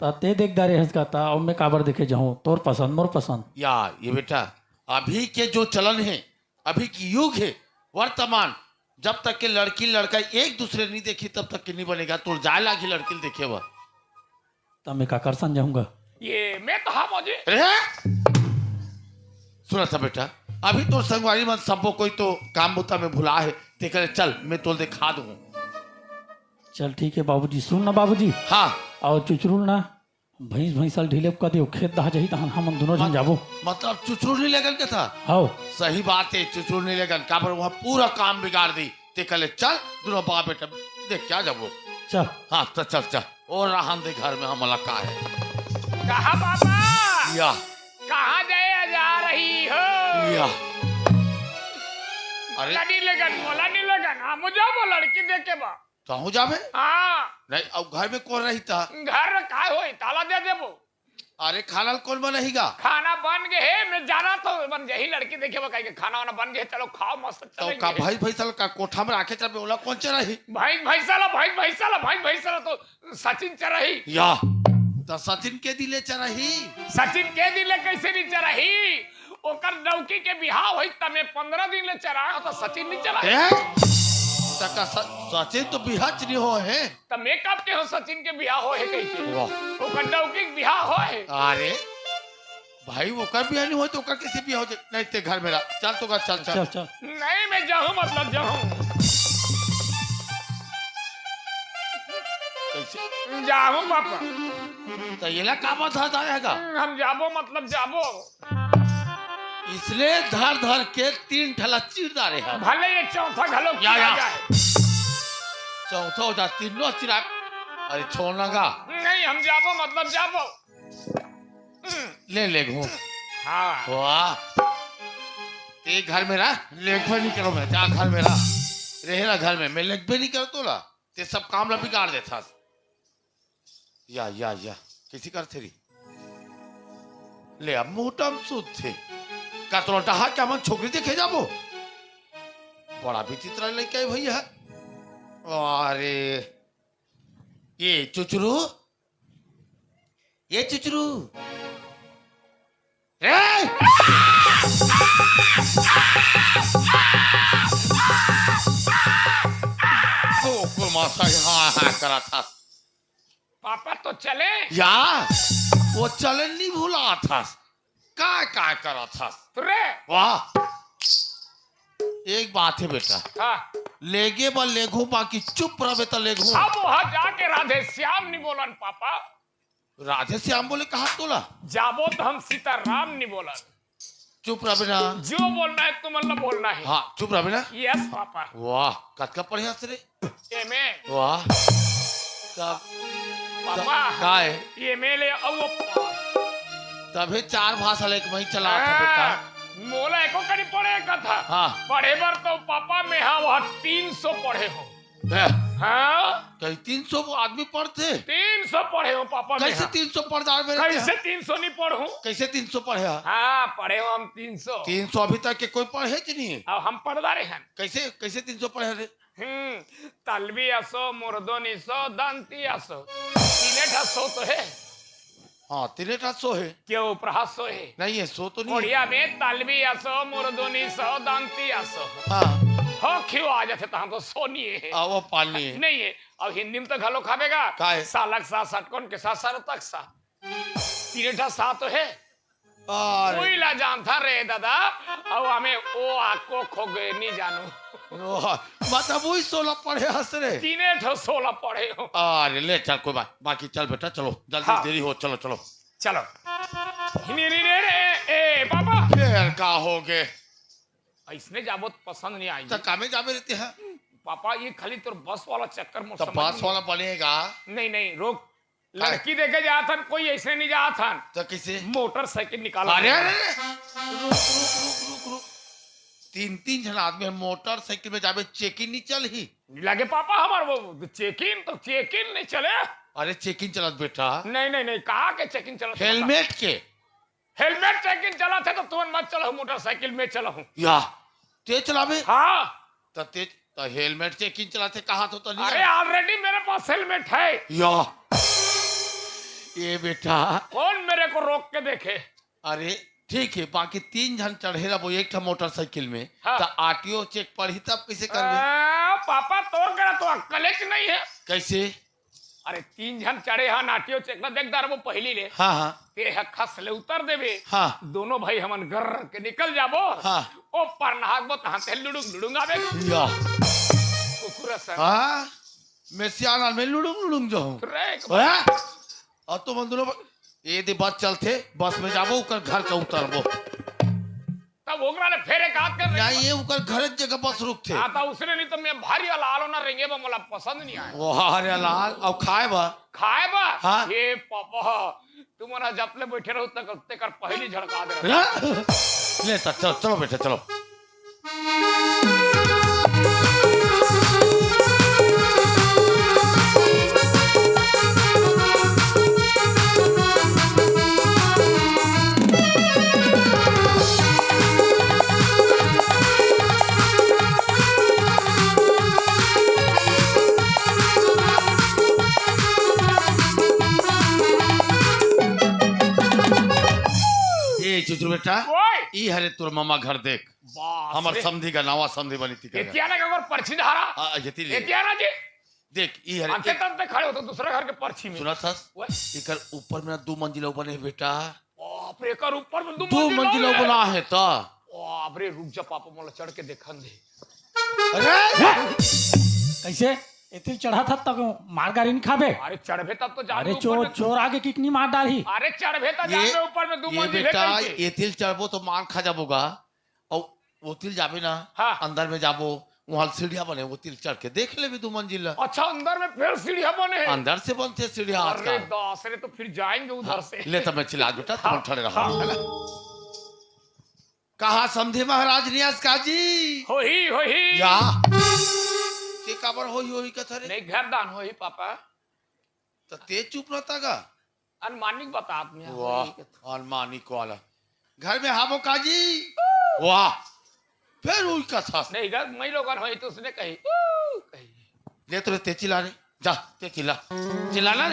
ते देखदारी हंस का और मैं काबर देखे जाऊँ तोर पसंद मोर पसंद या ये बेटा अभी के जो चलन है अभी की युग है वर्तमान जब तक के लड़की लड़का एक दूसरे नहीं देखी तब तक के नहीं बनेगा तो जाए लागी लड़की देखे वह तो मैं का कर समझाऊंगा ये मैं तो हाँ मुझे सुना था बेटा अभी तो संगवारी मन सबको कोई तो काम बुता में भुला है ते करे चल मैं तो दिखा दूं चल ठीक है बाबू जी। सुन ना बाबू जी हाँ और चुचरुल ना भैंस भैंसल ढीले कर दियो खेत दहा जही तहन हम दोनों जन जाबो मतलब चुचुर नहीं लगन क्या था आओ सही बात है चुचुर नहीं लगन का पर वहाँ पूरा काम बिगाड़ दी ते कले चल दोनों बाप बेटा देख क्या जब वो चल हाँ तो चल और रहन दे घर में हमला का है कहा पापा या कहाँ जाए जा रही हो या अरे मोला नहीं लगन हाँ मुझे वो लड़की देखे बा कहूँ जाबे हाँ नहीं अब घर में कौन रही था घर में का हो ताला दे देबो अरे खाना कौन में रहेगा खाना बन गए मैं जाना तो बन यही लड़की देखे बा कहीं खाना वाना बन गए चलो खाओ मस्त तो का चलेंगे भाई भैसल का कोठा में राखे चल ओला कौन च रही भैंसाला तो सचिन चरही या तो सचिन के दिले च रही सचिन के दिले कैसे नहीं चरही ओकर नौकी के बिहाव होई तमे 15 दिन ले चरा तो सचिन नहीं चला ए? तका सचिन तो बिहाच नहीं हो है त मेकअप के हो सचिन के बिहाव हो है कैसे वाह ओकर नौकी के बिहाव हो है अरे भाई वो कर बिहार नहीं हो तो कर किसी भी हो जाए नहीं ते घर मेरा चल तो का चल चल चल नहीं मैं जाऊं मतलब जाऊं कैसे जाऊं पापा तो ये ला का बात रहेगा हम जाबो मतलब जाबो इसलिए धर धर के 3 ठला चीर डाले हैं भले ये चौथा घलो या, किया या। जाए चौथा हो जा तीनों चिरा अरे छोड़ना का नहीं हम जाबो मतलब जाबो ले घूम हाँ वाह ते घर में रह लेखबे नहीं करो मैं जा घर में रह रहेला घर में मैं लेखबे नहीं करतो ला ते सब काम ला बिगाड़ देता या किसी कर थेरी ले अब मोटम सुध थे का तो डहा क्या मन छोकरी देखे जाबो बड़ा विचित्र लड़का है भैया अरे ये चुचरू हाँ करा था पापा तो चले या वो चलन नहीं भूला था का करा था तुरे वाह एक बात है बेटा हाँ लेगे बा लेघू बाकी चुप रहे तो लेघू अब वहां जाके राधे श्याम नहीं बोलन पापा राधे श्याम बोले कहा तोला जाबो तो हम सीताराम नहीं बोलन चुप रह बिना। जो बोलना है तुम मतलब बोलना है। हाँ चुप रह बिना। Yes papa. वाह कत का पढ़े रे। एमए वाह का पापा का है एमए ले अब तभी 4 भाषा लेके वही चला था बेटा। मोला एको करी पढ़े का था। हाँ पढ़े बर तो पापा में हाँ वहाँ 300 पढ़े हो। हाँ कहीं 300 आदमी पढ़ते। 300 पढ़े हो पापा में कैसे 300 पढ़ जा मेरे। कैसे 300 नहीं पढ़ू। कैसे 300 पढ़े। हाँ पढ़े हो हम 300। 300 अभी तक के कोई पढ़े कि नहीं। अब हम पढ़दारे हैं। कैसे कैसे 300 पढ़े रे। तलबी असो मुर्दोनी सो दंती असो तीने ढसो तो है। हाँ 300 है। क्यों प्रहासो है नहीं है 100 तो नहीं है। उड़िया में तलबी असो मुर्दोनी सो दंती असो हाँ हो क्यों आ जाते तो हम तो सोनी है। वो पालनी है। नहीं है अब हिंदी में तो घलो खावेगा। का है? सालक सा सटकोन के साथ सारो तक सा तीने ढसा तो है। अरे कोई ला जानता रे दादा अब हमें ओ आको खो गए नहीं जानू। मतलब वही 16 पढ़े हंस रे। तीने ठो 16 पढ़े हो। अरे ले चल कोई बात बाकी चल बेटा चलो जल्दी हाँ। देरी हो चलो चलो। चलो ए पापा फिर का हो गए। इसने जाबो पसंद नहीं आई। तो कामे जामे रहते हैं। पापा ये खाली तो बस वाला चक्कर में तो समझ बस नहीं। वाला बनेगा। नहीं नहीं रोक लड़की देखे जा था कोई ऐसे नहीं जा था। तो किसे मोटरसाइकिल निकाला। अरे अरे रुक रुक रुक रुक रुक 3 जन आदमी मोटरसाइकिल में जाबे चेकिंग नहीं चल ही। लगे पापा हमार वो चेकिंग तो चेकिंग नहीं चले। अरे चेकिंग चलत बेटा। नहीं नहीं नहीं कहा के चेकिंग चला। हेलमेट के हेलमेट चेकिंग चला थे तो तुम मत चलो मोटरसाइकिल में चलो। या तेज चलावे। हाँ तो तेज तो हेलमेट चेकिंग चलाते कहा तो नहीं। अरे ऑलरेडी मेरे पास हेलमेट है। या ये बेटा कौन मेरे को रोक के देखे। अरे ठीक है बाकी 3 जन चढ़े रहो एक मोटरसाइकिल में। हाँ। तो आरटीओ चेक पढ़ी तब कैसे करबे। पापा तो करा तो अक्कल नहीं है। कैसे। अरे 3 जन चढ़े हाँ नाटियो चेक ना देख दार वो पहली ले हाँ हाँ ते खस ले उतर देवे। हाँ दोनों भाई हमन घर के निकल जाबो। हाँ ओ पर नागबो तहां ते लुडुंग लुडुंग आवे या कुकुरा सर हाँ मैं सियाना में लुड़ुंग लुड़ुंग जो हूँ। रे और तुम दोनों ये दे बस चलते बस में जाबो उकर घर का उतरबो। तब ओकरा ने फेरे काट कर या ये उकर घर जगह बस रुकते। आता उसने नहीं तो मैं भारी वाला आलो ना रेंगे बा मला पसंद नहीं आया। वो हरे लाल और खाए बा। खाए बा हाँ। ये पापा तुमरा जपले बैठे रहो तक ते कर पहली झड़का दे रहा। ले तो चलो चलो बेटा चलो। चुचुर बेटा ओए ई हरे तोर मामा घर देख बास हमर रे। समधी का नवा समधी बनी थी एतिया ना का परछी धारा यति ले एतिया ना जी देख ई हरे अंते तंते खड़े हो तो दूसरे घर के परछी में। सुना था ओए इकर ऊपर में 2 मंजिला बने है बेटा। बाप रे कर ऊपर में 2 मंजिला बना है तो बाप रे रुक जा पापा मोला चढ़ के देखन दे। अरे कैसे इतने चढ़ा था तक मार गाड़ी नहीं खाबे। अरे चढ़बे तब तो अरे जाने चोर चोर आगे कितनी मार डाली। अरे चढ़बे तो ये जाने ऊपर में 2 ये मंजिल बेटा है ये तिल चढ़बो तो मार खा जाबोगा और वो तिल जाबे ना हाँ। अंदर में जाबो वहां सीढ़िया बने वो तिल चढ़ के देख ले भी 2 मंजिला। अच्छा अंदर में फिर सीढ़ियां बने हैं। अंदर से बनते सीढ़िया आज अरे का। दास रे तो फिर जाएंगे उधर से। ले तो मैं चिल्ला बेटा तुम हाँ, ठड़े रहो हाँ। है ना। कहा समझे महाराज नियाज काजी होही या ते काबर होई कथा रे। नहीं घर दान होही पापा तो ते चुप रहता का। अनुमानिक बता आदमी वाह अनमानिक वाला घर में हाबो काजी वाह फिर हुई कथा नहीं घर मई लोग होई तो उसने कही ले तो ते चिल्ला रे जा ते चिल्ला रे चिल्ला ना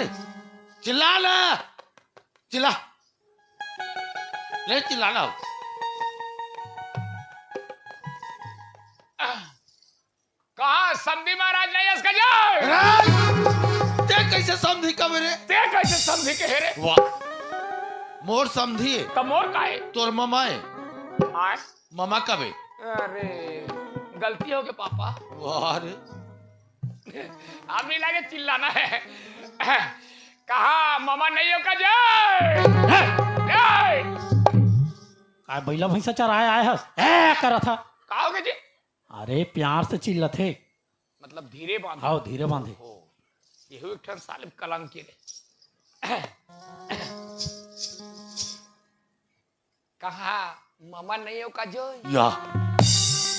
चिल्ला ले चिल्ला ना कहा समधी महाराज नहीं इसका जाए। ते कैसे समझी का मेरे ते कैसे समधी के हेरे वाह मोर समझी तमोर का है तोर ममा है आए ममा कबे अरे गलती हो गई पापा वाह रे अभी लगे चिल्लाना है कहा मामा नहीं हो का जाए आ बैला भैंसा चराए आए हस ए करा था। का हो गए जी? अरे प्यार से चिल्ला थे। मतलब धीरे बांधो। आओ धीरे बांधे। हो यही एक ठन सालिब कलंकी रे। कहा मामा नहीं हो का जो? या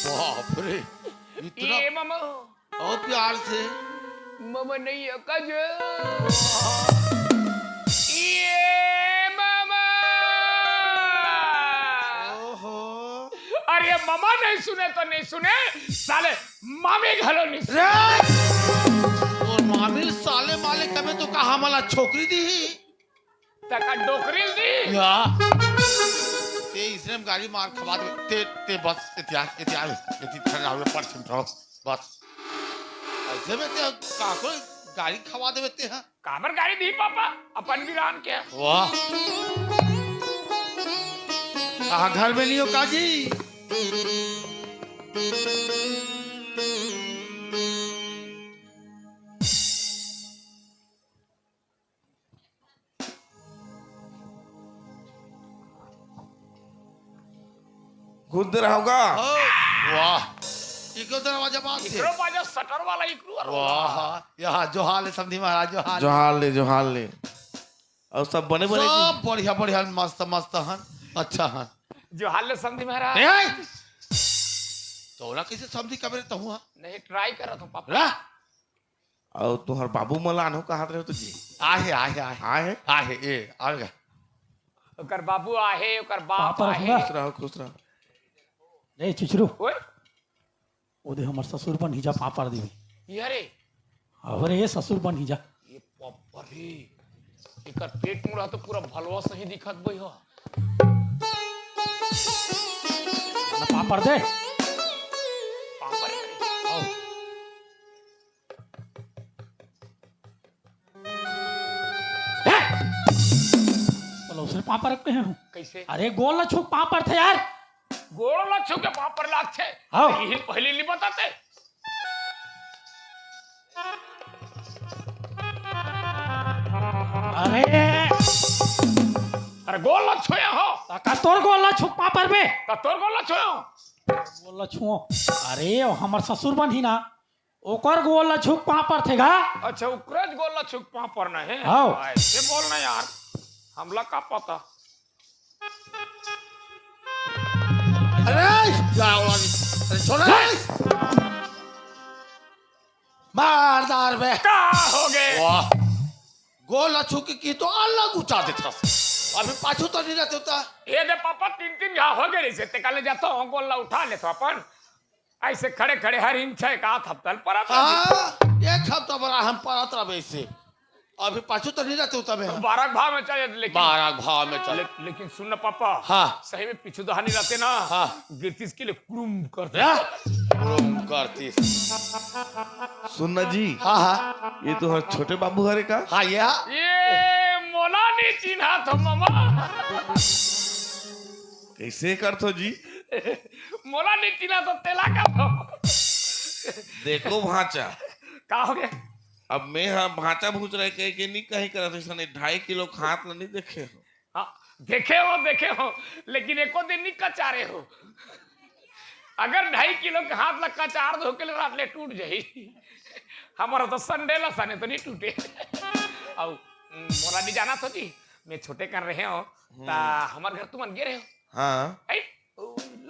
बाप रे इतना ये मामा और प्यार से मामा नहीं हो का जो? ये मामा ओहो अरे मामा नहीं सुने तो नहीं सुने साले मामी घलो नहीं सुने। रे और मामिल साले माले कमे तो कहा मला छोकरी दी तका डोकरी दी या ते इसने गाड़ी मार खवा दे ते बस इतिहास खड़ा हुए पर सुन बस ऐसे में ते काको गाड़ी खवा दे ते हैं काबर गाड़ी दी पापा अपन वीरान के। वाह कहा घर में नहीं हो काजी खुद रहोगा। वाह इको दरवाजा बात से इकरो बाजा सटर वाला इकरो वाह यहाँ जो हाल है समझी महाराज जो हाल ले और सब बने बने सब बढ़िया बढ़िया मस्त मस्त हन अच्छा हन जो हाल ले समझी महाराज। तोरा कैसे समझी कबरे तो हुआ नहीं ट्राई कर रहा था पापा। रा और तुम्हार बाबू मलान हो कहा रहे हो तुझे आहे आहे आहे आए आहे ए आ गया ओकर बाबू आहे ओकर बाप पापा आहे। रखूंगा। खुश रहो रे चुचरू ओए ओदे हमर ससुर बन हिजा पापड़ देवी। ये रे अरे ये ससुर बन हिजा ये पापा रे एकर पेट मुड़ा तो पूरा भलवा सही दिखत बई हो। ना पापड़ दे। पापा रे आओ चलो उसने पापड़ रखते हैं। कैसे अरे गोल ना छुप पापड़ थे यार। गोड़ लच्छू के पापड़ लाग छे। आओ। यही पहले नहीं बताते। अरे अरे गोड़ लच्छू हो का तोर गोल ना छुप पापड़ में तो तोर गोड़ लच्छू हो। गोल ना छुओ। अरे ओ हमर ससुर बन ही ना ओकर गोल ना छुप पापड़ थे गा। अच्छा उकरज गोड़ लच्छू के पापड़ ना है। आओ। ऐसे बोलना यार हमला का पता। अरे अरे छोड़ मारदार बे का हो गए वाह गोल अछू की तो अलग ऊंचा देता अभी पाछू तो नहीं रहते होता ये दे पापा तीन तीन घा हो गए से ते काले जाता हूं गोला उठा ले तो अपन ऐसे खड़े खड़े हर इंच है का थपतल पर एक हफ्ता बड़ा हम परत रहे से अभी पाछू तो नहीं रहते होता मैं 12 भाव में चले लेकिन 12 भाव में चले लेकिन सुन ना पापा हाँ। सही में पीछू दहानी रहते ना हाँ। गिरतीस के लिए क्रूम करते रूम करती सुनना जी हाँ हाँ ये तो हर छोटे बाबू हरे का हाँ ये मोला नहीं चिन्हा तो मामा कैसे कर तो जी मोला नहीं चिन्हा तो तेला का तो देखो भांचा का हो गया अब मैं हाँ भांचा भूज रहे कह के नहीं कहीं करा था 2.5 किलो खात नहीं देखे हो हाँ देखे हो लेकिन एको दिन नहीं कचारे हो अगर 2.5 किलो के हाथ लग कचार दो के रात ले टूट जाई हमारा तो संडे ला सने तो नहीं टूटे और मोला नहीं जाना तो जी मैं छोटे कर रहे हो ता हमारे घर तुम गे रहे हो हाँ ऐ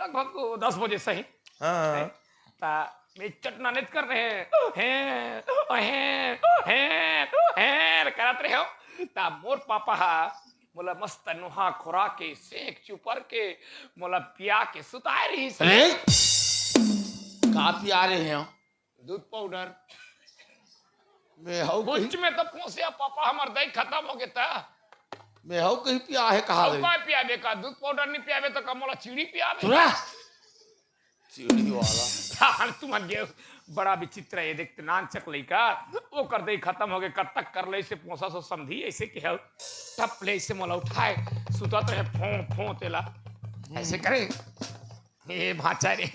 लगभग 10 बजे सही हाँ ता मैं चटना नित कर रहे हैं करत रहे हो ता मोर पापा मोला मस्त नुहा खुरा के सेक चुपर के मोला पिया के सुताए रही अरे कहाँ पिया रहे हैं दूध पाउडर मैं हाउ कहीं कुछ में तो पहुंचे पापा हमार दही खत्म हो गया था मैं हाउ कहीं पिया है कहा अब का पियाबे का दूध पाउडर नहीं पियाबे तो कमोला चीड़ी पियाबे सुना सीढ़ी वाला हाँ तुम गे बड़ा विचित्र है देखते नान चक लइका वो कर दे खत्म हो गए कब तक कर ले से पोसा सो समझी ऐसे के है टप ले से मोला उठाए सुता तो है फों फों तेला ऐसे करे ये भाचा रे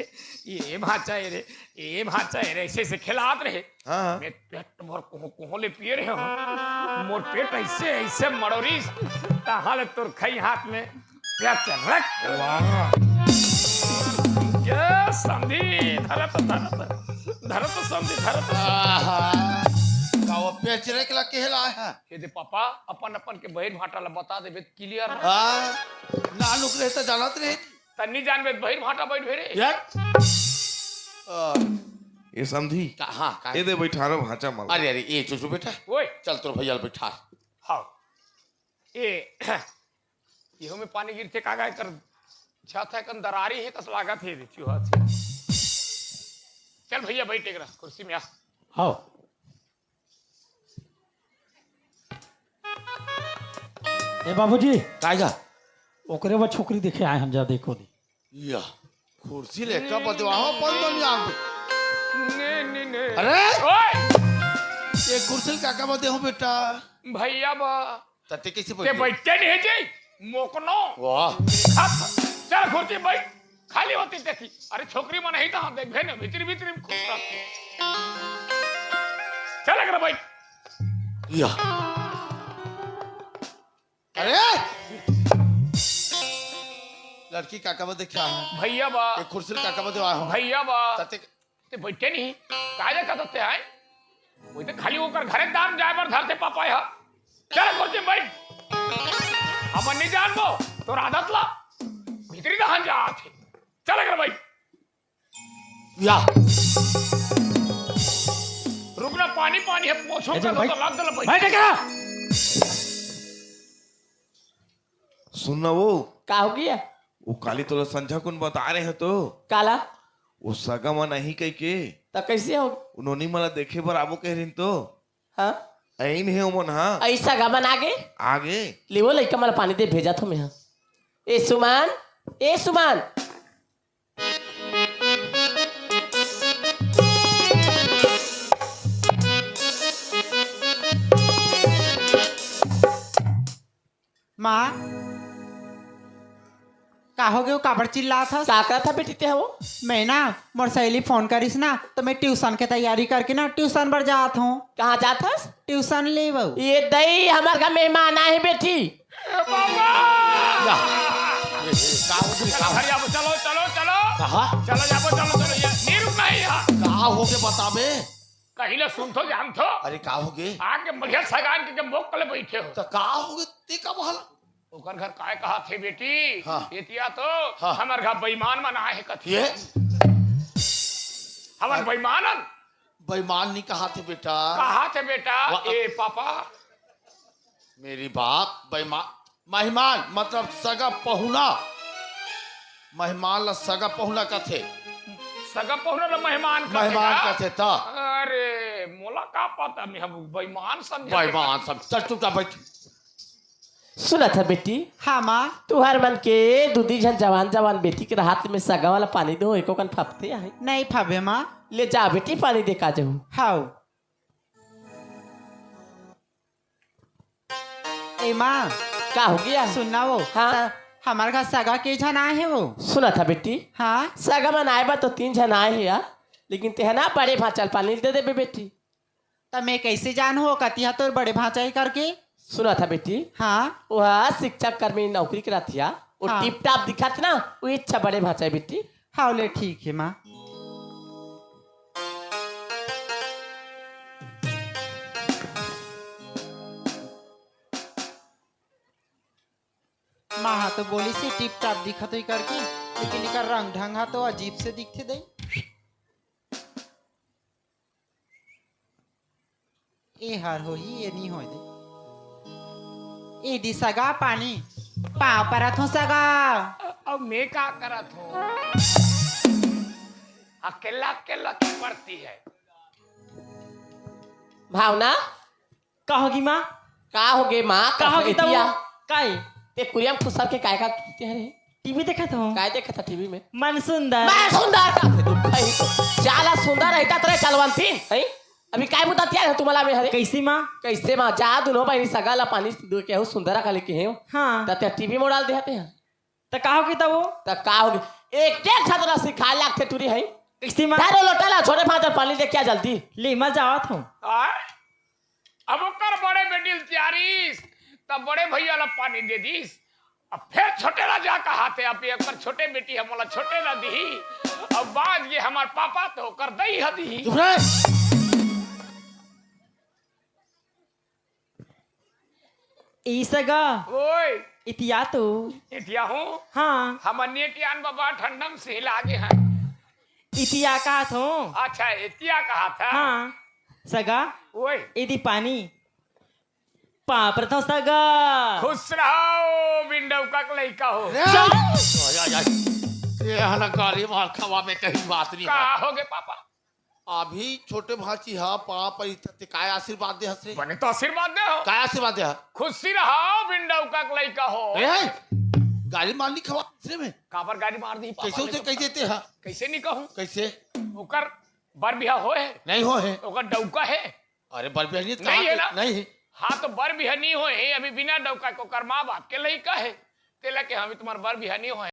ये भाचा रे ये भाचा रे ऐसे से खिलात रहे हाँ मैं पेट भर कोहो ले पिए रहे हो मोर पेट ऐसे ऐसे मड़ोरी ताहाले तोर खई हाथ में प्याचर रख ये समधी धरत समधी धरत कावा पेचरे के ला कहला है ये दे पापा अपन अपन के बहन भाटा ला बता देबे क्लियर ना लुक रहे तो जानत रहे तन्नी जानबे बहन भाटा बैठ भेरे यार ये समझी कहाँ का ये दे बैठारो भाचा माल अरे अरे ये चुचू बेटा ओए चल तोर भैया बैठा हां ये में पानी गिरते कागा कर छत है कन दरारी है कस लागत है चूहा से चल भैया बैठ एकरा कुर्सी में आ आओ ए बाबूजी कागा ओकरे वो छोकरी देखे आए हम जा देखो दी या कुर्सी लेकर बदवा हो पन दुनिया में ने ने ने अरे ओए ये कुर्सी काका बदे हो बेटा भैया बा तते कैसे ते बैठे बैठे नहीं जी मोकनो वाह चल कुर्सी बैठ खाली होती देखी अरे छोकरी में नहीं था देख भेने भीतर भीतर खुश रहती चल अगर बैठ या अरे लड़की काका बदे क्या है भैया बा ये कुर्सी काका बदे आ हो भैया बा तते ते बैठे नहीं काजे का दते आए वो तो खाली होकर घरे दाम जाए पर धरते पापा है चल कुर्सी बैठ अपन नहीं जानबो तो आदत ला भीतरी दहन जा थे चल अगर बैठ या रुकना पानी पानी है पोछो ए, कर चल दो बैठ। तो लाग दला बैठ बैठ क्या सुनना वो का हो गया वो काली तोला संझा कुन बता रहे हो तो काला वो सगा मन नहीं कह के तो कैसे हो उन्होंने मला देखे बर आबो कह रही तो हाँ ऐन है उमन हाँ ऐसा गमन आगे आगे लेवो लइका मला पानी दे भेजा था मैं यहाँ ए सुमान माँ का हो गयो काबर चिल्ला था का था बेटी ते वो मैं ना मोर सहेली फोन करिस ना तो मैं ट्यूशन के तैयारी करके ना ट्यूशन पर जात हूँ कहाँ जाथस ट्यूशन ले बहू ये दई हमार का मेहमान आए बेटी या ये घर जाबो चलो चलो चलो कहा चलो जाबो चलो चलो ये नहीं रुकना है यहाँ कहा हो के बताबे कहीं ना सुन तो जान तो अरे का हो के आके बढ़िया सगान के मोक कले बैठे हो तो का हो के ते का बहला ओकर घर काय कहा थे बेटी हाँ। एतिया तो हाँ। हमार घर बेईमान मना है कथी ये हमार बेईमानन बेईमान नहीं कहा थे बेटा कहा थे बेटा वाह। ए पापा मेरी बात बेईमान मेहमान मतलब सगा पहुना मेहमान ला सगा पहुना का थे सगा पहुना ला मेहमान का मेहमान का थे ता अरे मोला का पता मैं हम बेईमान समझ बेईमान सब चल तू का बैठ सुना था बेटी हाँ माँ तुहार मन के दूधी झन जवान बेटी के हाथ में सगा वाला पानी दो एको कन फपते आहे नहीं फाबे माँ ले जा बेटी पानी दे का जाऊँ हाउ ए माँ का हो गया सुनना वो हाँ। हमारे घर सगा के जन आए हैं वो सुना था बेटी हाँ सगा मन आए बा तो 3 जन आए हैं यार लेकिन तेहना बड़े भाचल पानी दे दे बेटी तो मैं कैसे जान हो कतिया तो बड़े भाचाई करके सुना था बेटी हाँ वह शिक्षक कर्मी नौकरी करा थिया वो हाँ। टिप टाप दिखा थी ना वो इच्छा बड़े भाचा है बेटी हाउ ले ठीक है माँ माँ हाँ तो बोली से टिप टाप दिखा तो ही करके लेकिन इनका रंग ढंग हाँ तो अजीब से दिखते दे ए हर हो ही ये नहीं हो दे ए दी सगा पानी पाँव परत हो सगा अब मैं क्या करा था अकेला अकेला की पड़ती है भावना कहोगी माँ का हो गए माँ कहोगी तब दिया काई ते कुरियम खुसर के काय का कहते हैं रे टीवी देखा था काय देखा था टीवी में मन सुंदर मैं सुंदर का थे दुख है जाला सुंदर रहता तरे चलवन थी है अभी काय बुता है तुम्हाला में हरे कैसी माँ कैसे माँ जा दुनो भाई सगाला पानी दो के हो सुंदरा का लेके है हाँ तते टीवी में डाल देते हैं तो कहोगी तब वो त का हो गए एक छात्र सिखा लाख थे टूरी है कैसी माँ दारो लोटाला छोटे फादर पानी दे क्या जल्दी ले मैं जावत हूँ आय? अब कर बड़े बेटी तैयारी तब बड़े भैया ला पानी दे दीस अब फिर छोटे राजा कहा थे अब ये पर छोटे बेटी हम बोला छोटे ना दी अब बाज ये हमार पापा तो कर दई हदी चुप रहे। ईसगा ओए इतिया तो इतिया हूँ हाँ हम नेटियान बाबा ठंडम से हिलागे हैं इतिया का थो अच्छा इतिया कहा था हाँ सगा ओए इति पानी पापर तो सगा खुश रहो विंडो का लड़का हो ये हला गाड़ी मार खवा में कहीं बात नहीं कहा है। होगे पापा अभी छोटे भाची हा पाप पर काय आशीर्वाद दे हसे बने तो आशीर्वाद दे हो काय आशीर्वाद दे हा? खुशी रहो विंडो का लड़का हो ए, गाड़ी मारनी खवा दूसरे में काबर गाड़ी मार दी पापा कैसे ने उसे तो। कह देते हा? कैसे नहीं कहूँ कैसे ओकर बर बिहा हो है नहीं हो है ओकर डौका है अरे बरबिया नहीं है ना? नहीं है हाँ तो बर बिहा नहीं हो है अभी बिना डौका को कर माँ बाप के लड़का है तेला के हम तुम्हार बर बिहा नहीं हो है